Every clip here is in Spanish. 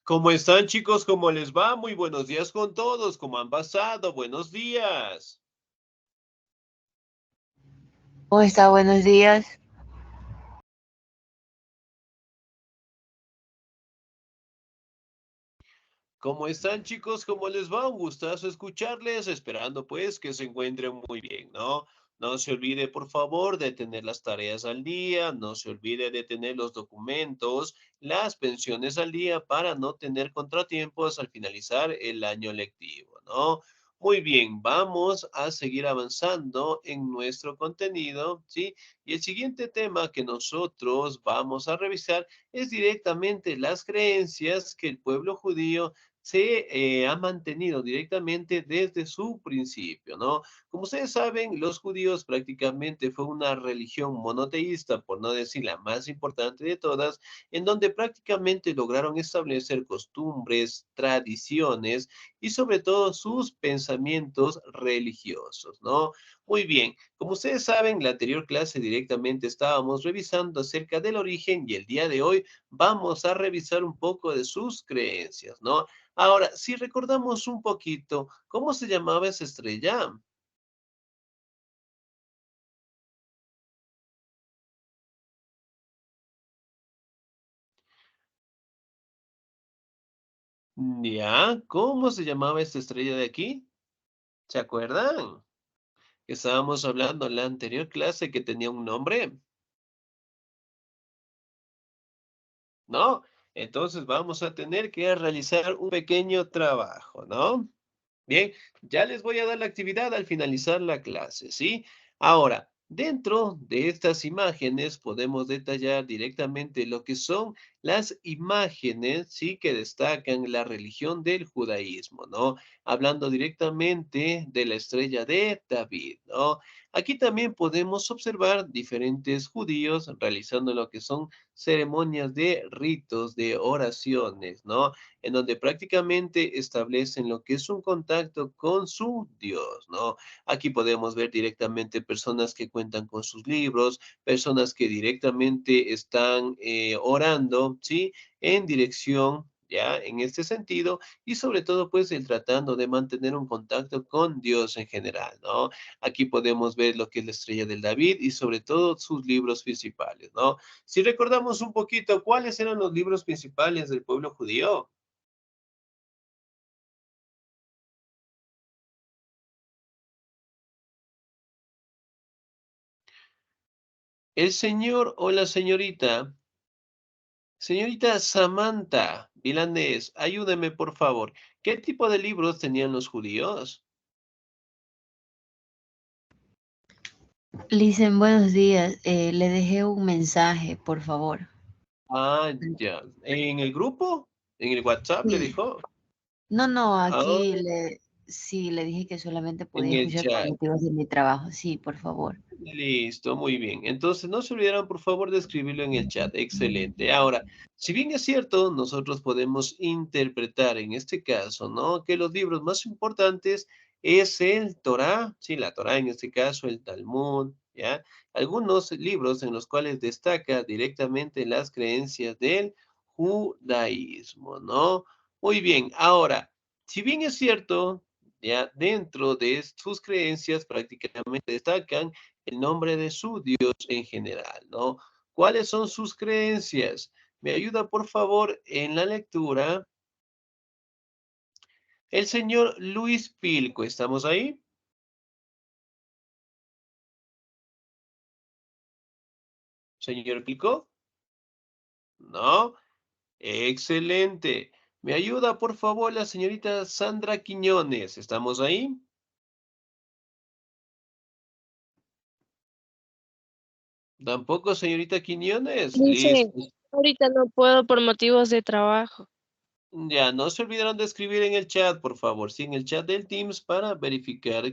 ¿Cómo están, chicos? ¿Cómo les va? Muy buenos días con todos. ¿Cómo han pasado? Buenos días. ¿Cómo está? Buenos días. ¿Cómo están, chicos? ¿Cómo les va? Un gustazo escucharles, esperando pues que se encuentren muy bien, ¿no? No se olvide, por favor, de tener las tareas al día, no se olvide de tener los documentos, las pensiones al día para no tener contratiempos al finalizar el año lectivo, ¿no? Muy bien, vamos a seguir avanzando en nuestro contenido, ¿sí? Y el siguiente tema que nosotros vamos a revisar es directamente las creencias que el pueblo judío se ha mantenido directamente desde su principio, ¿no? Como ustedes saben, los judíos prácticamente fue una religión monoteísta, por no decir la más importante de todas, en donde prácticamente lograron establecer costumbres, tradiciones y sobre todo sus pensamientos religiosos, ¿no? Muy bien, como ustedes saben, la anterior clase directamente estábamos revisando acerca del origen y el día de hoy vamos a revisar un poco de sus creencias, ¿no? Ahora, si recordamos un poquito, ¿cómo se llamaba esa estrella? Ya, ¿cómo se llamaba esta estrella de aquí? ¿Se acuerdan? Que estábamos hablando en la anterior clase que tenía un nombre, ¿no? Entonces vamos a tener que realizar un pequeño trabajo, ¿no? Bien, ya les voy a dar la actividad al finalizar la clase, ¿sí? Ahora, dentro de estas imágenes podemos detallar directamente lo que son las imágenes, ¿sí? Que destacan la religión del judaísmo, ¿no? Hablando directamente de la estrella de David, ¿no? Aquí también podemos observar diferentes judíos realizando lo que son ceremonias de ritos, de oraciones, ¿no? En donde prácticamente establecen lo que es un contacto con su Dios, ¿no? Aquí podemos ver directamente personas que cuentan con sus libros, personas que directamente están orando, ¿sí? En dirección, ya, en este sentido, y sobre todo, pues, el tratando de mantener un contacto con Dios en general, ¿no? Aquí podemos ver lo que es la estrella del David y sobre todo sus libros principales, ¿no? Si recordamos un poquito, ¿cuáles eran los libros principales del pueblo judío? El señor o la señorita, señorita Samantha Vilanés, ayúdeme por favor. ¿Qué tipo de libros tenían los judíos? Listen, buenos días. Le dejé un mensaje, por favor. Ah, ya. ¿En el grupo? ¿En el WhatsApp le Sí. dijo? No, no, Ah, sí, le dije que solamente en podía el escuchar por chat. motivos de mi trabajo. Sí, por favor. Listo, muy bien. Entonces, no se olvidaran, por favor, de escribirlo en el chat. Excelente. Ahora, si bien es cierto, nosotros podemos interpretar en este caso, ¿no? Que los libros más importantes es el Torá, sí, la Torá en este caso, el Talmud, ¿ya? Algunos libros en los cuales destaca directamente las creencias del judaísmo, ¿no? Muy bien. Ahora, si bien es cierto, ya dentro de sus creencias prácticamente destacan el nombre de su Dios en general, ¿no? ¿Cuáles son sus creencias? Me ayuda, por favor, en la lectura. El señor Luis Pilco, ¿estamos ahí? Señor Pilco, ¿no? Excelente. Me ayuda, por favor, la señorita Sandra Quiñones, ¿estamos ahí? Tampoco, señorita Quiñones. Dice, Listo. ahorita no puedo por motivos de trabajo. Ya, no se olvidaron de escribir en el chat, por favor, sí, en el chat del Teams para verificar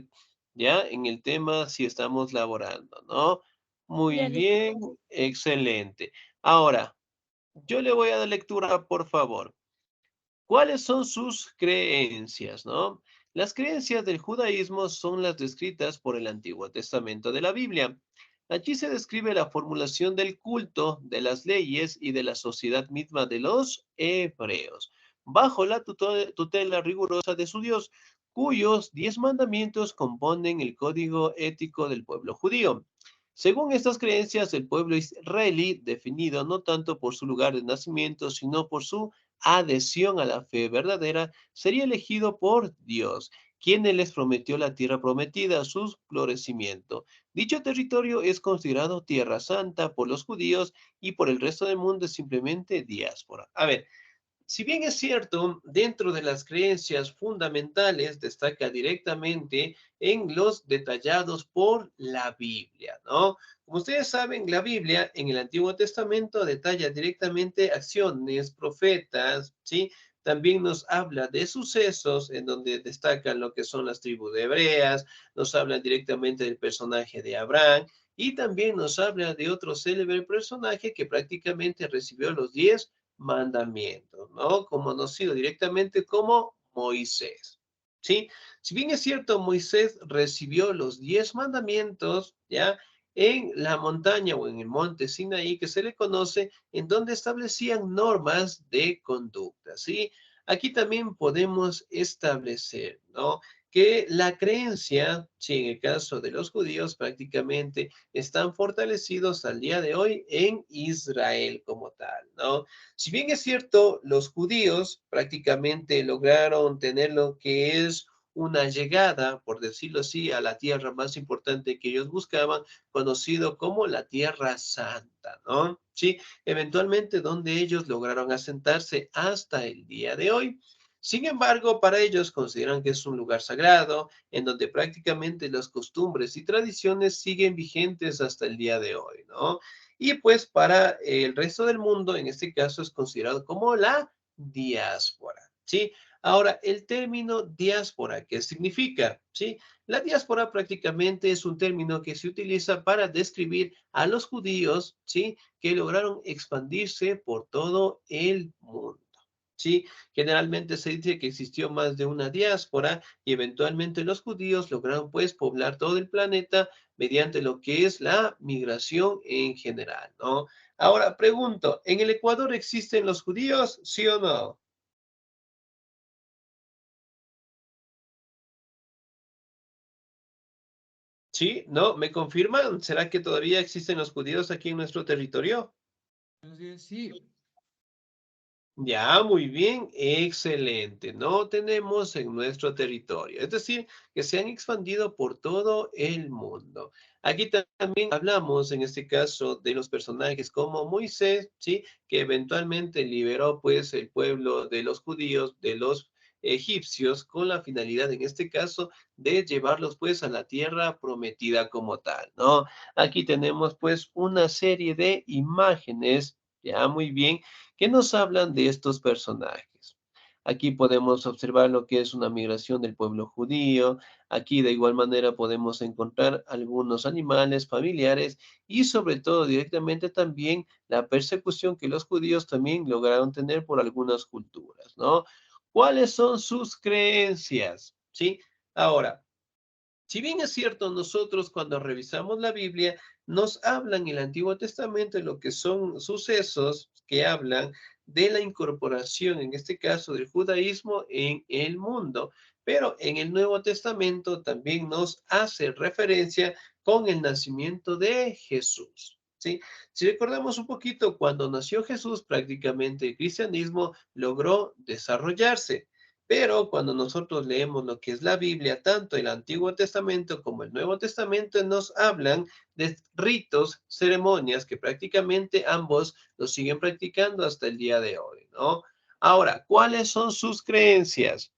ya en el tema si estamos laborando, ¿no? Muy Ya le bien, excelente. Ahora, yo le voy a dar lectura, por favor. ¿Cuáles son sus creencias, no? Las creencias del judaísmo son las descritas por el Antiguo Testamento de la Biblia. Allí se describe la formulación del culto, de las leyes y de la sociedad misma de los hebreos. bajo la tutela rigurosa de su Dios, cuyos 10 mandamientos componen el código ético del pueblo judío. Según estas creencias, el pueblo israelí, definido no tanto por su lugar de nacimiento, sino por su adhesión a la fe verdadera, sería elegido por Dios, quien les prometió la tierra prometida, su florecimiento. Dicho territorio es considerado tierra santa por los judíos y por el resto del mundo es simplemente diáspora. A ver, si bien es cierto, dentro de las creencias fundamentales destaca directamente en los detallados por la Biblia, ¿no? Como ustedes saben, la Biblia en el Antiguo Testamento detalla directamente acciones, profetas, ¿sí? También nos habla de sucesos en donde destacan lo que son las tribus de hebreas, nos habla directamente del personaje de Abraham y también nos habla de otro célebre personaje que prácticamente recibió los 10 mandamientos, ¿no? Conocido directamente como Moisés, ¿sí? Si bien es cierto, Moisés recibió los 10 mandamientos, ¿ya? En la montaña o en el monte Sinaí, que se le conoce, en donde establecían normas de conducta, ¿sí? Aquí también podemos establecer, ¿no? Que la creencia, sí, en el caso de los judíos, prácticamente están fortalecidos al día de hoy en Israel como tal, ¿no? Si bien es cierto, los judíos prácticamente lograron tener lo que es una llegada, por decirlo así, a la tierra más importante que ellos buscaban, conocido como la Tierra Santa, ¿no? Sí, eventualmente donde ellos lograron asentarse hasta el día de hoy. Sin embargo, para ellos consideran que es un lugar sagrado, en donde prácticamente las costumbres y tradiciones siguen vigentes hasta el día de hoy, ¿no? Y pues para el resto del mundo, en este caso, es considerado como la diáspora, ¿sí? Ahora, el término diáspora, ¿qué significa? ¿Sí? La diáspora prácticamente es un término que se utiliza para describir a los judíos, ¿sí? Que lograron expandirse por todo el mundo. ¿Sí? Generalmente se dice que existió más de una diáspora y eventualmente los judíos lograron pues poblar todo el planeta mediante lo que es la migración en general, ¿no? Ahora pregunto, ¿en el Ecuador existen los judíos, sí o no? ¿Sí? ¿No? ¿Me confirman? ¿Será que todavía existen los judíos aquí en nuestro territorio? Sí, Ya, muy bien, excelente. No tenemos en nuestro territorio, es decir, que se han expandido por todo el mundo. Aquí también hablamos, en este caso, de los personajes como Moisés, ¿sí? Que eventualmente liberó, pues, el pueblo de los judíos, de los egipcios, con la finalidad, en este caso, de llevarlos, pues, a la tierra prometida como tal, ¿no? Aquí tenemos, pues, una serie de imágenes, ya, muy bien que nos hablan de estos personajes. Aquí podemos observar lo que es una migración del pueblo judío. Aquí de igual manera podemos encontrar algunos animales familiares y sobre todo directamente también la persecución que los judíos también lograron tener por algunas culturas, ¿no? ¿Cuáles son sus creencias? ¿Sí? Ahora, si bien es cierto, nosotros cuando revisamos la Biblia, nos hablan en el Antiguo Testamento de lo que son sucesos que hablan de la incorporación, en este caso del judaísmo, en el mundo. Pero en el Nuevo Testamento también nos hace referencia con el nacimiento de Jesús. ¿Sí? Si recordamos un poquito, cuando nació Jesús, prácticamente el cristianismo logró desarrollarse. Pero cuando nosotros leemos lo que es la Biblia, tanto el Antiguo Testamento como el Nuevo Testamento nos hablan de ritos, ceremonias que prácticamente ambos los siguen practicando hasta el día de hoy, ¿no? Ahora, ¿cuáles son sus creencias?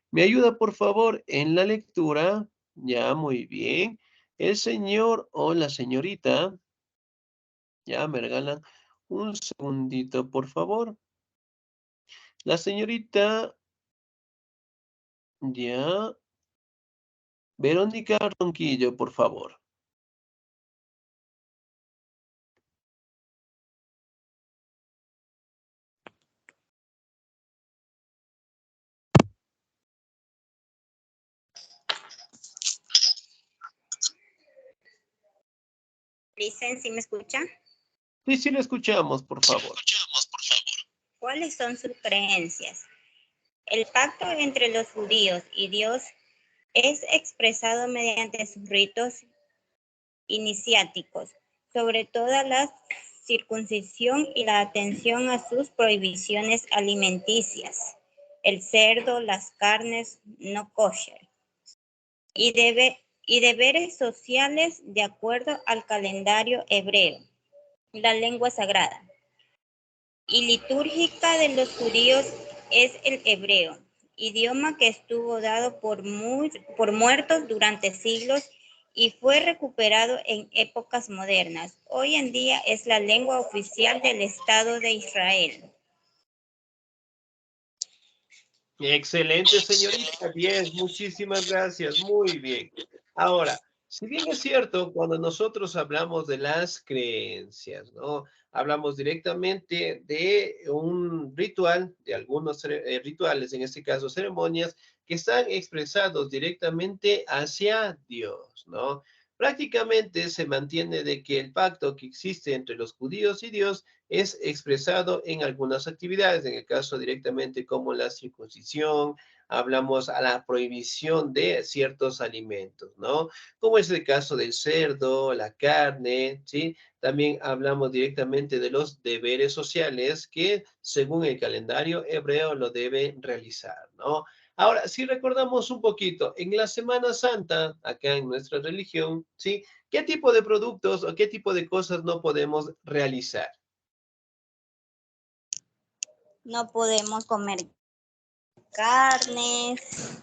¿Me ayuda, por favor, en la lectura? Ya, muy bien. El señor o la señorita, ya me regalan un segundito, por favor. La señorita, ya. Verónica Ronquillo, por favor. Dicen, ¿sí me escucha? Sí, sí, lo escuchamos, por favor. ¿Cuáles son sus creencias? El pacto entre los judíos y Dios es expresado mediante sus ritos iniciáticos, sobre todo la circuncisión y la atención a sus prohibiciones alimenticias, el cerdo, las carnes no kosher, y deberes sociales de acuerdo al calendario hebreo, la lengua sagrada y litúrgica de los judíos es el hebreo, idioma que estuvo dado por muertos durante siglos y fue recuperado en épocas modernas. Hoy en día es la lengua oficial del Estado de Israel. Excelente, señorita. Bien, muchísimas gracias. Muy bien. Ahora, si bien es cierto, cuando nosotros hablamos de las creencias, ¿no? Hablamos directamente de un ritual, de algunos rituales, en este caso ceremonias, que están expresados directamente hacia Dios, ¿no? Prácticamente se mantiene de que el pacto que existe entre los judíos y Dios es expresado en algunas actividades, en el caso directamente como la circuncisión, hablamos a la prohibición de ciertos alimentos, ¿no? Como es el caso del cerdo, la carne, ¿sí? También hablamos directamente de los deberes sociales que según el calendario hebreo lo debe realizar, ¿no? Ahora, si recordamos un poquito, en la Semana Santa, acá en nuestra religión, ¿sí? ¿Qué tipo de productos o qué tipo de cosas no podemos realizar? No podemos comer carnes.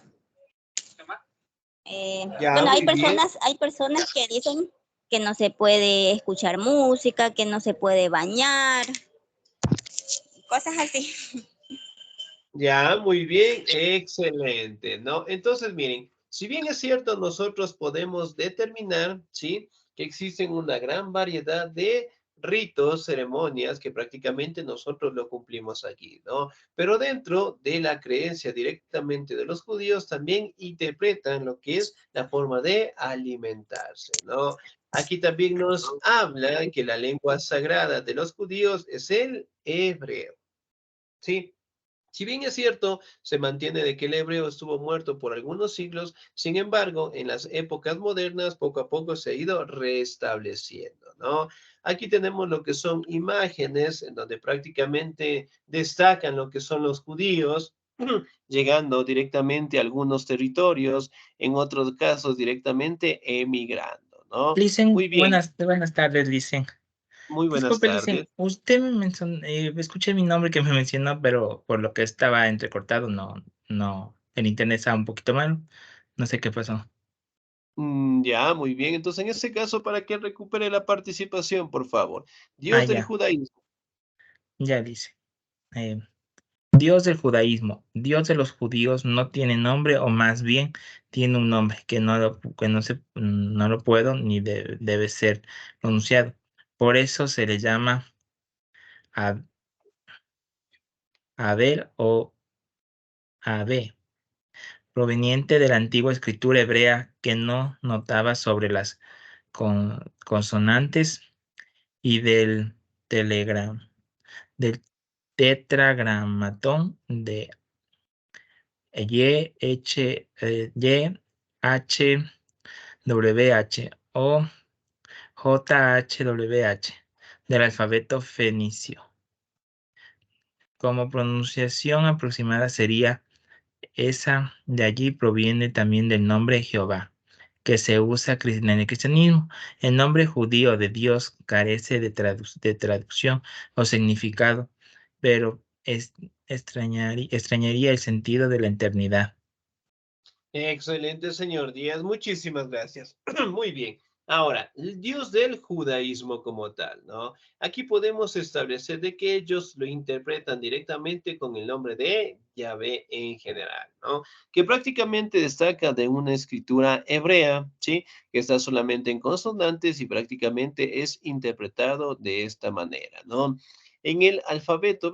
Ya, Bueno, muy bien. hay personas que dicen que no se puede escuchar música, que no se puede bañar, cosas así. Ya, muy bien, excelente, ¿no? Entonces, miren, si bien es cierto, nosotros podemos determinar, ¿sí? Que existen una gran variedad de ritos, ceremonias que prácticamente nosotros lo cumplimos aquí, ¿no? Pero dentro de la creencia directamente de los judíos también interpretan lo que es la forma de alimentarse, ¿no? Aquí también nos habla que la lengua sagrada de los judíos es el hebreo, ¿sí? Si bien es cierto, se mantiene de que el hebreo estuvo muerto por algunos siglos, sin embargo, en las épocas modernas, poco a poco se ha ido restableciendo, ¿no? Aquí tenemos lo que son imágenes en donde prácticamente destacan lo que son los judíos, llegando directamente a algunos territorios, en otros casos directamente emigrando, ¿no? Licen, Muy bien, buenas tardes, Licen. muy buenas Disculpe, Licen, tardes. usted me mencionó, escuché mi nombre que me mencionó, pero por lo que estaba entrecortado, el internet estaba un poquito mal, no sé qué pasó. Ya, muy bien. Entonces, en ese caso, para que recupere la participación, por favor. Ah, Dios del ya, judaísmo. ya dice. eh, Dios del judaísmo, Dios de los judíos no tiene nombre, o más bien tiene un nombre que no se, no lo puedo ni debe ser pronunciado. Por eso se le llama Ab- Abel o Abe, proveniente de la antigua escritura hebrea que no notaba sobre las consonantes y del tetragramatón de YHWH o JHWH del alfabeto fenicio. Como pronunciación aproximada sería esa. De allí proviene también del nombre Jehová, que se usa en el cristianismo. El nombre judío de Dios carece de traducción o significado, pero extrañaría el sentido de la eternidad. Excelente, señor Díaz. Muchísimas gracias. Muy bien. Ahora, el Dios del judaísmo como tal, ¿no? Aquí podemos establecer de que ellos lo interpretan directamente con el nombre de Yahvé en general, ¿no? Que prácticamente destaca de una escritura hebrea, ¿sí? Que está solamente en consonantes y prácticamente es interpretado de esta manera, ¿no? En el alfabeto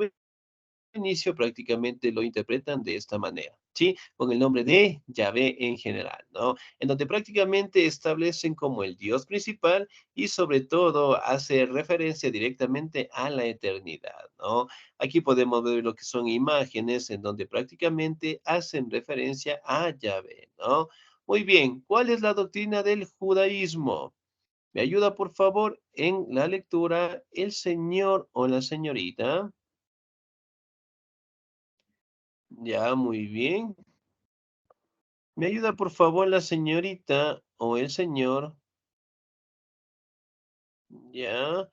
inicio prácticamente lo interpretan de esta manera, ¿sí? Con el nombre de Yahvé en general, ¿no? En donde prácticamente establecen como el Dios principal y sobre todo hace referencia directamente a la eternidad, ¿no? Aquí podemos ver lo que son imágenes en donde prácticamente hacen referencia a Yahvé, ¿no? Muy bien, ¿cuál es la doctrina del judaísmo? ¿Me ayuda, por favor, en la lectura el señor o la señorita? Ya, muy bien. ¿Me ayuda, por favor, la señorita o el señor? Ya,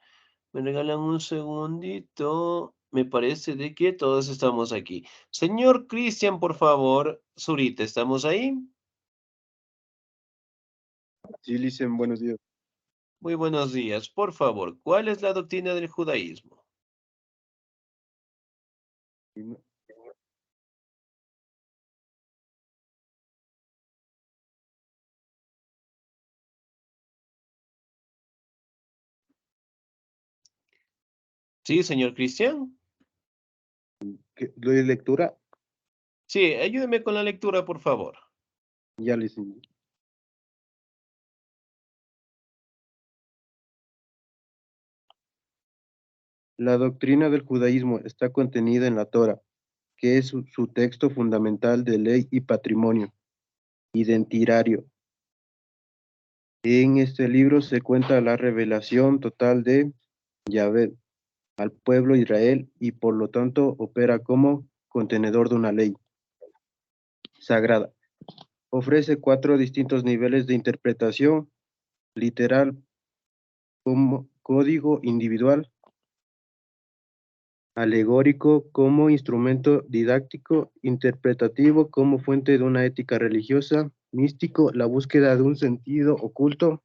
me regalan un segundito. Me parece de que todos estamos aquí. Señor Cristian, por favor. Zurita, ¿estamos ahí? Sí, Licen, buenos días. Muy buenos días. Por favor, ¿cuál es la doctrina del judaísmo? Sí, señor Cristian. ¿Doy lectura? Sí, ayúdeme con la lectura, por favor. Ya, Licen. La doctrina del judaísmo está contenida en la Torá, que es su texto fundamental de ley y patrimonio identitario. En este libro se cuenta la revelación total de Yahvé al pueblo de Israel y por lo tanto opera como contenedor de una ley sagrada. Ofrece 4 distintos niveles de interpretación: literal, como código individual; alegórico, como instrumento didáctico; interpretativo, como fuente de una ética religiosa; místico, la búsqueda de un sentido oculto.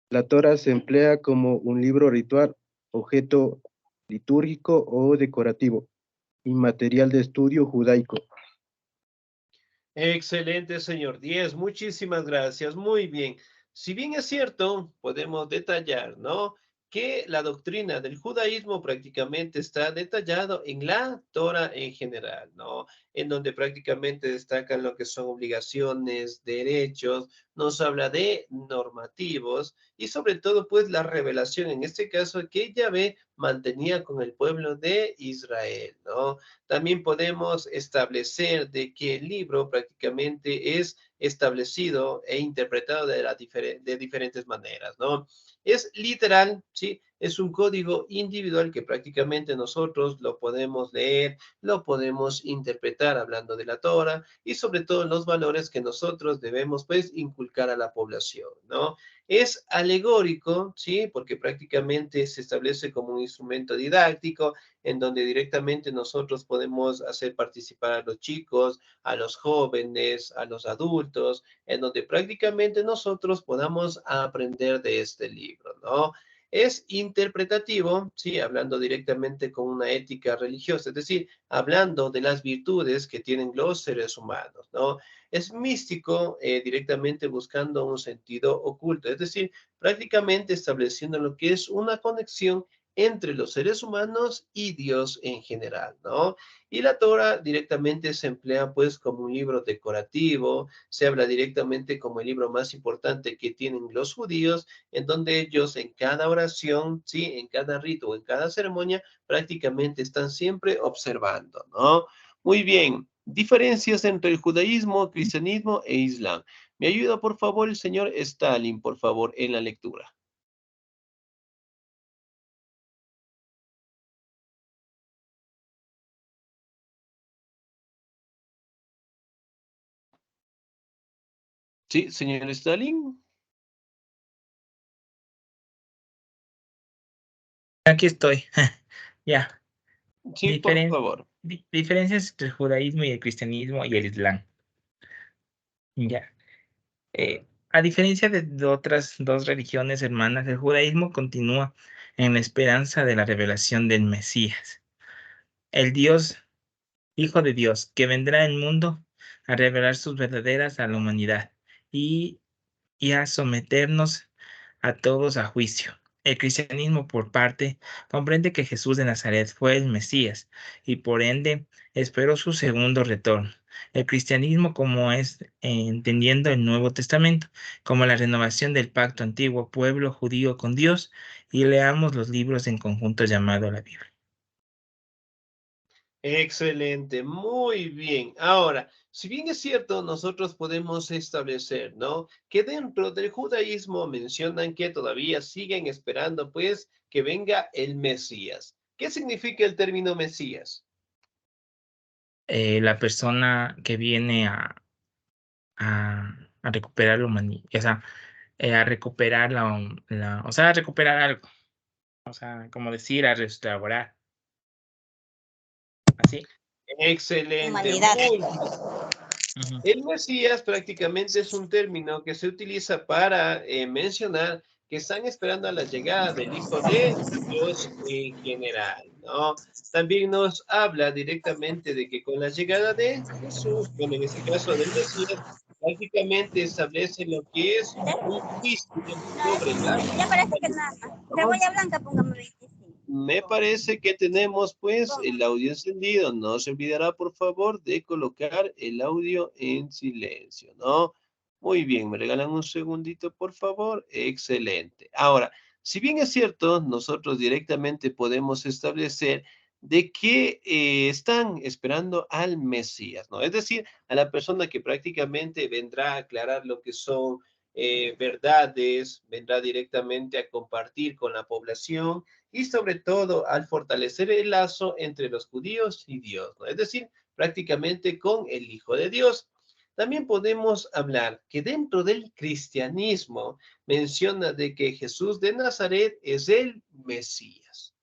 La Torá se emplea como un libro ritual, objeto litúrgico o decorativo, y material de estudio judaico. Excelente, señor Díez. Muchísimas gracias. Muy bien. Si bien es cierto, podemos detallar, ¿no? Que la doctrina del judaísmo prácticamente está detallado en la Torah en general, ¿no? En donde prácticamente destacan lo que son obligaciones, derechos, nos habla de normativos y sobre todo, pues, la revelación, en este caso, que Yahvé mantenía con el pueblo de Israel, ¿no? También podemos establecer de que el libro prácticamente es establecido e interpretado de diferentes maneras, ¿no? Es literal, ¿sí? Es un código individual que prácticamente nosotros lo podemos leer, lo podemos interpretar hablando de la Torah y sobre todo los valores que nosotros debemos, pues, inculcar a la población, ¿no? Es alegórico, ¿sí? Porque prácticamente se establece como un instrumento didáctico, en donde directamente nosotros podemos hacer participar a los chicos, a los jóvenes, a los adultos, en donde prácticamente nosotros podamos aprender de este libro, ¿no? Es interpretativo, sí, hablando directamente con una ética religiosa, es decir, hablando de las virtudes que tienen los seres humanos, ¿no? Es místico, directamente buscando un sentido oculto, es decir, prácticamente estableciendo lo que es una conexión entre los seres humanos y Dios en general, ¿no? Y la Torah directamente se emplea pues como un libro decorativo, se habla directamente como el libro más importante que tienen los judíos, en donde ellos en cada oración, sí, en cada rito, en cada ceremonia, prácticamente están siempre observando, ¿no? Muy bien, diferencias entre el judaísmo, cristianismo e islam. Me ayuda por favor el señor Stalin, por favor, en la lectura. Sí, señor Stalin. Aquí estoy. Ya. Sí, por favor. Diferencias entre el judaísmo y el cristianismo y el islam. Ya. A diferencia de otras dos religiones hermanas, el judaísmo continúa en la esperanza de la revelación del Mesías, el Dios, Hijo de Dios, que vendrá al mundo a revelar sus verdaderas a la humanidad y, y a someternos a todos a juicio. El cristianismo, por parte, comprende que Jesús de Nazaret fue el Mesías y por ende esperó su segundo retorno. El cristianismo, como es entendiendo el Nuevo Testamento, como la renovación del pacto antiguo pueblo judío con Dios, y leamos los libros en conjunto llamado la Biblia. Excelente, muy bien. Ahora, si bien es cierto, nosotros podemos establecer, ¿no? Que dentro del judaísmo mencionan que todavía siguen esperando, pues, que venga el Mesías. ¿Qué significa el término Mesías? La persona que viene a recuperar la humanidad, o sea, a recuperar o sea, a recuperar algo, o sea, como decir, a restaurar, así. Excelente, Humanidad. muy bien. Ujú. El Mesías prácticamente es un término que se utiliza para mencionar que están esperando a la llegada del Hijo de Dios en general, ¿no? También nos habla directamente de que con la llegada de Jesús, bueno, en este caso del Mesías, prácticamente establece lo que es un juicio sobre la Ya parece que humanidad, nada. ¿no? Cebolla blanca, póngame 25. Me parece que tenemos pues el audio encendido. No se olvidará, por favor, de colocar el audio en silencio, ¿no? Muy bien, me regalan un segundito, por favor. Excelente. Ahora, si bien es cierto, nosotros directamente podemos establecer de que están esperando al Mesías, ¿no? Es decir, a la persona que prácticamente vendrá a aclarar lo que son verdades, vendrá directamente a compartir con la población y sobre todo al fortalecer el lazo entre los judíos y Dios, ¿no? Es decir, prácticamente con el Hijo de Dios. También podemos hablar que dentro del cristianismo menciona de que Jesús de Nazaret es el Mesías,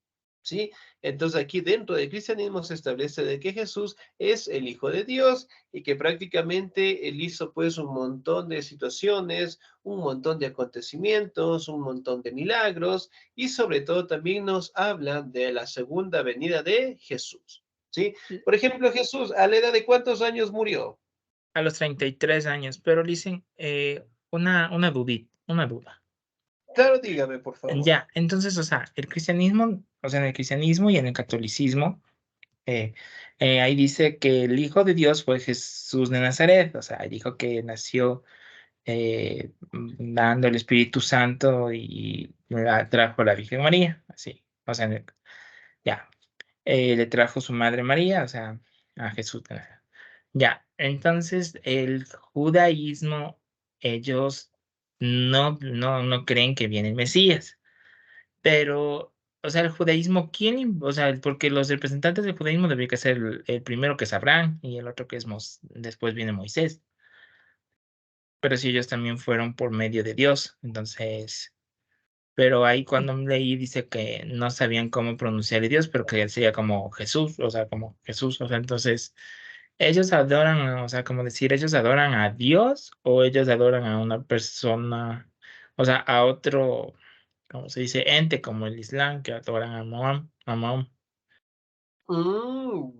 ¿sí? Entonces aquí dentro del cristianismo se establece de que Jesús es el Hijo de Dios y que prácticamente él hizo pues un montón de situaciones, un montón de acontecimientos, un montón de milagros y sobre todo también nos habla de la segunda venida de Jesús, ¿sí? Por ejemplo, Jesús, ¿a la edad de cuántos años murió? A los 33 años, pero dicen una duda. Claro, dígame, por favor. Ya, entonces, o sea, el cristianismo, o sea, en el cristianismo y en el catolicismo, eh, ahí dice que el Hijo de Dios fue Jesús de Nazaret, o sea, dijo que nació dando el Espíritu Santo y la trajo la Virgen María, así, o sea, ya, le trajo su madre María, o sea, a Jesús de Nazaret. Ya, entonces el judaísmo, ellos no creen que viene el Mesías, pero, o sea, el judaísmo, o sea, porque los representantes del judaísmo debería que ser el primero que es Abraham y el otro que es después viene Moisés, pero si ellos también fueron por medio de Dios, entonces, pero ahí cuando leí dice que no sabían cómo pronunciar a Dios, pero que decía como Jesús, o sea, como Jesús, o sea, entonces ellos adoran, o sea, como decir, ellos adoran a Dios o ellos adoran a una persona, o sea, a otro, como se dice, ente como el Islam, que adoran a Mahoma.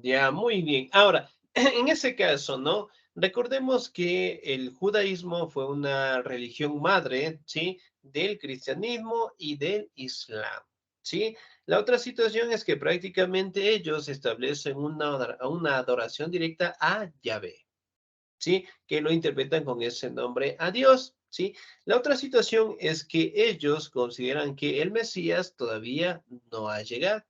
Ya, muy bien. Ahora, en ese caso, ¿no? Recordemos que el judaísmo fue una religión madre, ¿sí? Del cristianismo y del islam, ¿sí? La otra situación es que prácticamente ellos establecen una adoración directa a Yahvé, ¿sí? Que lo interpretan con ese nombre a Dios, ¿sí? La otra situación es que ellos consideran que el Mesías todavía no ha llegado.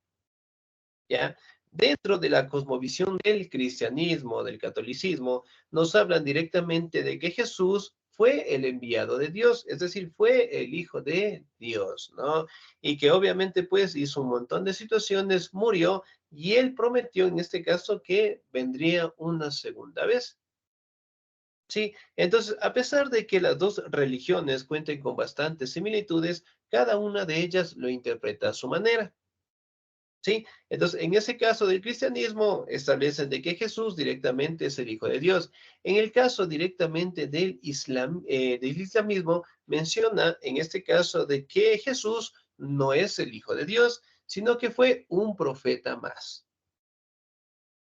¿Ya? Dentro de la cosmovisión del cristianismo, del catolicismo, nos hablan directamente de que Jesús fue el enviado de Dios, es decir, fue el Hijo de Dios, ¿no? Y que obviamente pues hizo un montón de situaciones, murió y él prometió en este caso que vendría una segunda vez. Sí, entonces, a pesar de que las dos religiones cuenten con bastantes similitudes, cada una de ellas lo interpreta a su manera. ¿Sí? Entonces, en ese caso del cristianismo, establecen de que Jesús directamente es el Hijo de Dios. En el caso directamente del islamismo, menciona en este caso de que Jesús no es el Hijo de Dios, sino que fue un profeta más.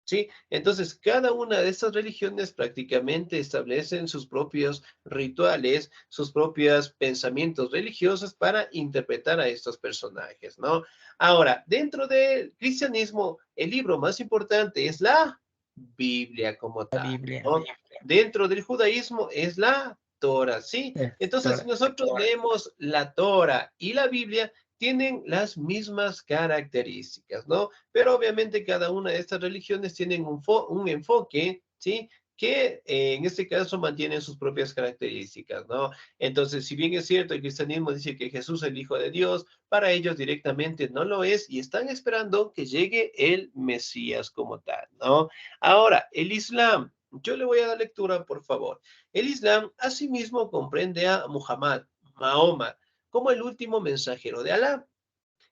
¿Sí? Entonces, cada una de estas religiones prácticamente establecen sus propios rituales, sus propios pensamientos religiosos para interpretar a estos personajes, ¿no? Ahora, dentro del cristianismo, el libro más importante es la Biblia como La tal, Biblia. ¿no? Dentro del judaísmo es la Torah, ¿sí? Entonces, si Torah. nosotros leemos la Torah y la Biblia, tienen las mismas características, ¿no? Pero obviamente cada una de estas religiones tienen un enfoque, ¿sí? Que en este caso mantienen sus propias características, ¿no? Entonces, si bien es cierto, el cristianismo dice que Jesús es el Hijo de Dios, para ellos directamente no lo es y están esperando que llegue el Mesías como tal, ¿no? Ahora, el Islam, yo le voy a dar lectura, por favor. El Islam asimismo comprende a Muhammad, Mahoma, como el último mensajero de Alá,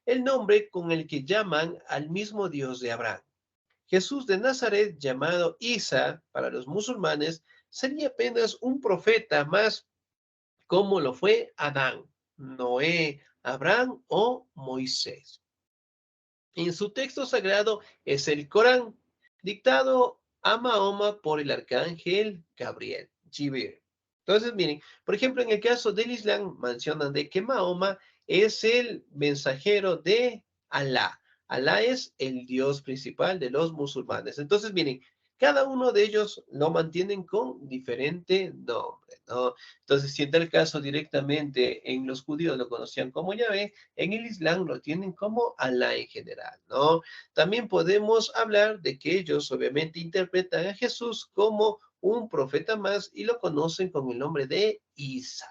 el nombre con el que llaman al mismo Dios de Abraham. Jesús de Nazaret, llamado Isa para los musulmanes, sería apenas un profeta más como lo fue Adán, Noé, Abraham o Moisés. En su texto sagrado es el Corán, dictado a Mahoma por el arcángel Gabriel, Jibril. Entonces, miren, por ejemplo, en el caso del Islam, mencionan de que Mahoma es el mensajero de Alá. Alá es el Dios principal de los musulmanes. Entonces, miren, cada uno de ellos lo mantienen con diferente nombre, ¿no? Entonces, si en tal caso directamente en los judíos lo conocían como Yahvé, en el Islam lo tienen como Alá en general, ¿no? También podemos hablar de que ellos obviamente interpretan a Jesús como un profeta más y lo conocen con el nombre de Isa.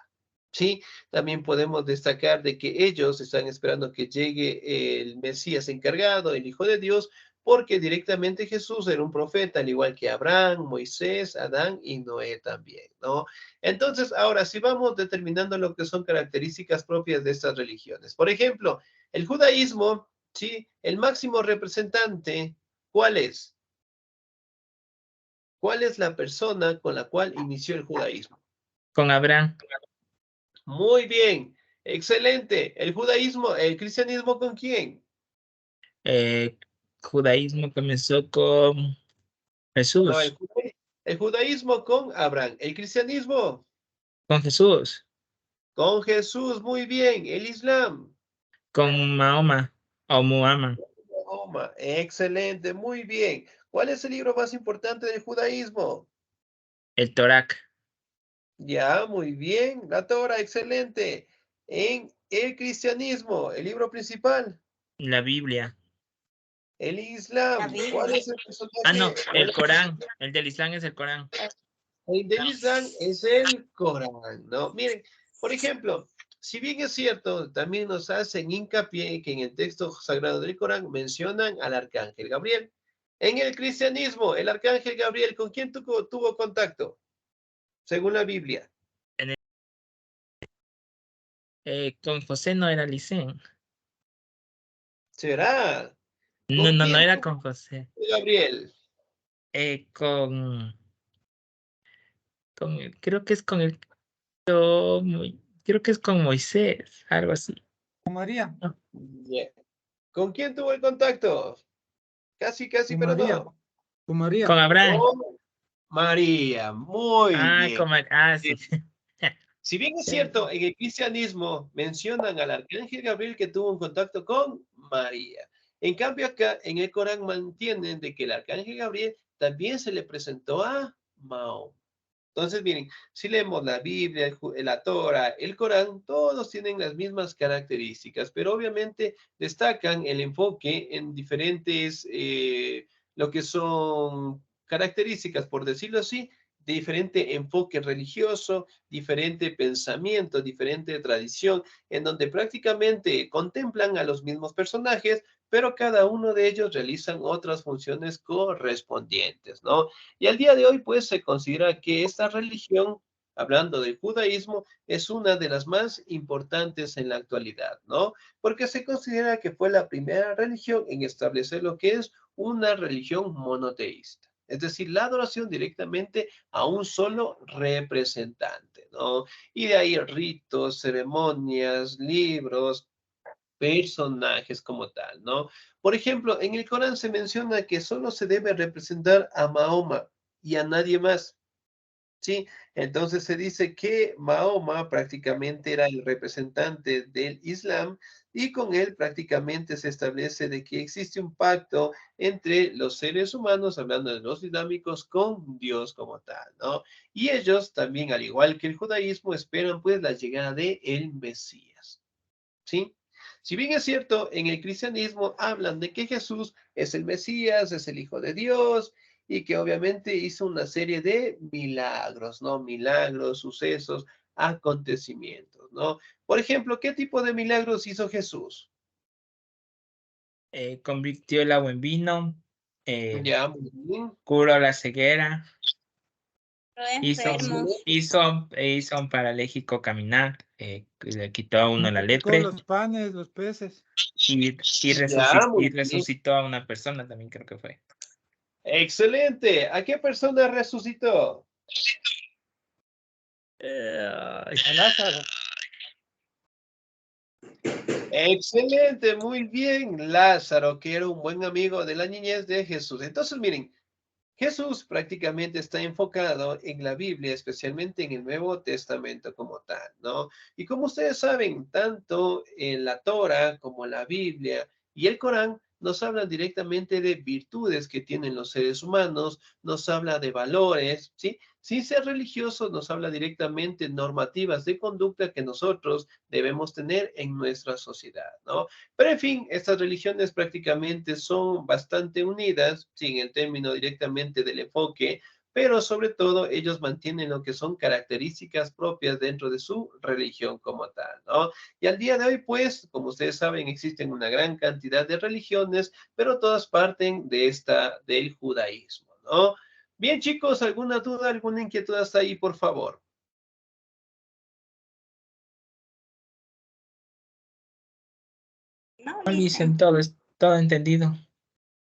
Sí, también podemos destacar de que ellos están esperando que llegue el Mesías encargado, el Hijo de Dios, porque directamente Jesús era un profeta, al igual que Abraham, Moisés, Adán y Noé también, ¿no? Entonces, ahora si vamos determinando lo que son características propias de estas religiones. Por ejemplo, el judaísmo, ¿sí? El máximo representante, ¿cuál es? ¿Cuál es la persona con la cual inició el judaísmo? Con Abraham. Muy bien, excelente. El judaísmo, el cristianismo, ¿con quién? Eh, Judaísmo comenzó con No, Jesús. el judaísmo con Abraham. El cristianismo Con Jesús. con Jesús, muy bien. El islam. Con Mahoma o Muhammad. Mahoma, excelente, muy bien. ¿Cuál es el libro más importante del judaísmo? El Torah. Ya, muy bien. La Torah, excelente. En el cristianismo, el libro principal. La Biblia. El islam, ¿cuál es el Ah, no, personaje? el Corán. El del Islam es el Corán. El del Islam es el Corán, ¿no? Miren, por ejemplo, si bien es cierto, también nos hacen hincapié que en el texto sagrado del Corán mencionan al arcángel Gabriel. En el cristianismo, el arcángel Gabriel, ¿con quién tuvo contacto? Según la Biblia. Con José no era Licén. ¿Será? No, ¿Con no, no quién era tuvo con José. Gabriel? Creo que es con el, creo que es con Moisés, algo así. Con María, ¿No? Yeah. ¿Con quién tuvo el contacto? Casi, casi, con pero María, no. con María. Con Abraham. Con María, muy Ah, bien. sí. Si bien es cierto, en el cristianismo mencionan al arcángel Gabriel que tuvo un contacto con María. En cambio acá en el Corán mantienen de que el arcángel Gabriel también se le presentó a Mahoma. Entonces, miren, si leemos la Biblia, la Torah, el Corán, todos tienen las mismas características, pero obviamente destacan el enfoque en diferentes, lo que son características, por decirlo así, diferente enfoque religioso, diferente pensamiento, diferente tradición, en donde prácticamente contemplan a los mismos personajes, pero cada uno de ellos realizan otras funciones correspondientes, ¿no? Y al día de hoy, pues, se considera que esta religión, hablando del judaísmo, es una de las más importantes en la actualidad, ¿no? Porque se considera que fue la primera religión en establecer lo que es una religión monoteísta. Es decir, la adoración directamente a un solo representante, ¿no? Y de ahí ritos, ceremonias, libros, personajes como tal, ¿no? Por ejemplo, en el Corán se menciona que solo se debe representar a Mahoma y a nadie más. Sí, entonces se dice que Mahoma prácticamente era el representante del Islam y con él prácticamente se establece de que existe un pacto entre los seres humanos, hablando de los islámicos, con Dios como tal, ¿no? Y ellos también, al igual que el judaísmo, esperan pues la llegada de el Mesías, ¿sí? Si bien es cierto, en el cristianismo hablan de que Jesús es el Mesías, es el Hijo de Dios, y que obviamente hizo una serie de milagros, ¿no? Milagros, sucesos, acontecimientos, ¿no? Por ejemplo, ¿qué tipo de milagros hizo Jesús? Convirtió el agua en vino, Ya, muy bien. curó la ceguera, hizo Enfermos. a un paralítico caminar, le quitó a uno la Multiplicó lepra los panes, los peces. y Ya, muy bien. resucitó a una persona también, creo que fue. Excelente. ¿A qué persona resucitó? A Lázaro. Excelente, muy bien. Lázaro, que era un buen amigo de la niñez de Jesús. Entonces, miren, Jesús prácticamente está enfocado en la Biblia, especialmente en el Nuevo Testamento como tal, ¿no? Y como ustedes saben, tanto en la Torah como la Biblia y el Corán nos hablan directamente de virtudes que tienen los seres humanos, nos habla de valores, ¿sí? Sin ser religiosos, nos habla directamente normativas de conducta que nosotros debemos tener en nuestra sociedad, ¿no? Pero en fin, estas religiones prácticamente son bastante unidas, sin el término directamente del enfoque, pero sobre todo ellos mantienen lo que son características propias dentro de su religión como tal, ¿no? Y al día de hoy, pues, como ustedes saben, existen una gran cantidad de religiones, pero todas parten de del judaísmo, ¿no? Bien, chicos, ¿alguna duda, alguna inquietud hasta ahí, por favor? No, Dicen listo. todo entendido.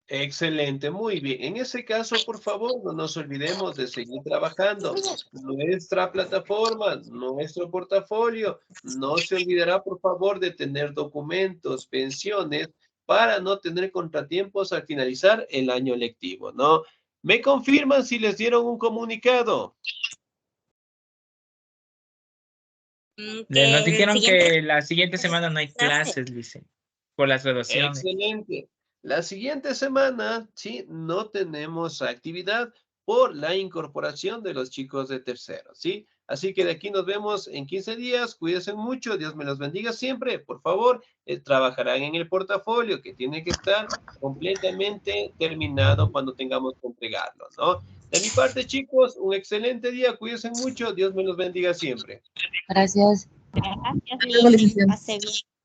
Excelente, muy bien. En ese caso, por favor, no nos olvidemos de seguir trabajando. Nuestra plataforma, nuestro portafolio, no se olvidará, por favor, de tener documentos, pensiones, para no tener contratiempos al finalizar el año lectivo, ¿no? ¿Me confirman si les dieron un comunicado? Nos Que el dijeron siguiente que la siguiente semana no hay clase. clases, dicen, por las graduaciones. Excelente. La siguiente semana, sí, no tenemos actividad por la incorporación de los chicos de tercero, ¿sí? Así que de aquí nos vemos en 15 días. Cuídense mucho. Dios me los bendiga siempre. Por favor, trabajarán en el portafolio que tiene que estar completamente terminado cuando tengamos que entregarlo, ¿no? De mi parte, chicos, un excelente día. Cuídense mucho. Dios me los bendiga siempre. Gracias. Gracias, Luego, Liz. licenciado. Pase bien.